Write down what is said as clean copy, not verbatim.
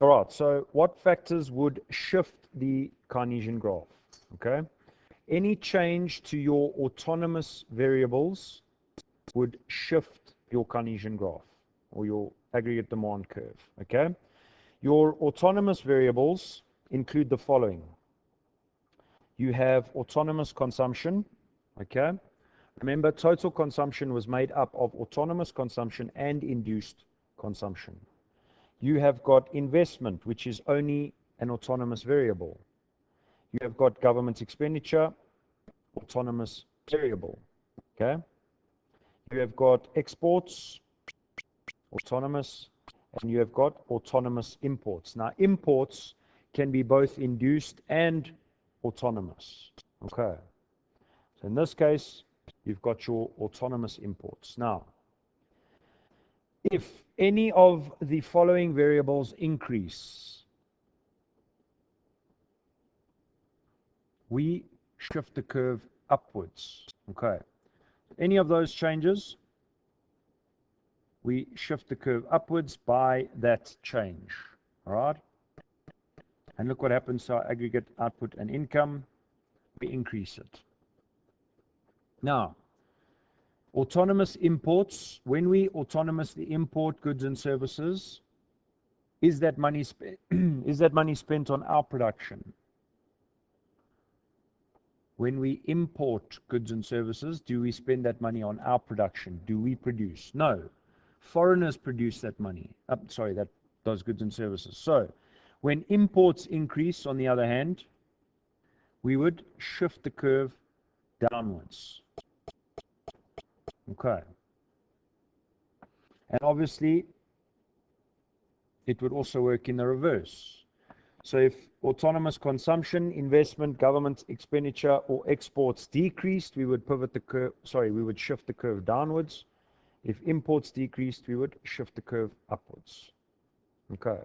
All right, so what factors would shift the Keynesian graph? Okay, any change to your autonomous variables would shift your Keynesian graph or your aggregate demand curve. Okay, your autonomous variables include the following. You have autonomous consumption. Okay, remember, total consumption was made up of autonomous consumption and induced consumption. You have got investment, which is only an autonomous variable. You have got government expenditure, autonomous variable. Okay. You have got exports, autonomous, and you have got autonomous imports. Now, imports can be both induced and autonomous. Okay. So in this case, you've got your autonomous imports. Now, if any of the following variables increase, we shift the curve upwards. Okay. Any of those changes, we shift the curve upwards by that change. All right. And look what happens to our aggregate output and income. We increase it. Now, autonomous imports, when we autonomously import goods and services, is that money spent on our production? When we import goods and services, do we spend that money on our production? Do we produce? No. Foreigners produce that money. Those goods and services. So, when imports increase, on the other hand, we would shift the curve downwards. Okay. And obviously, it would also work in the reverse. So if autonomous consumption, investment, government expenditure, or exports decreased, we would pivot the curve, we would shift the curve downwards. If imports decreased, we would shift the curve upwards. Okay.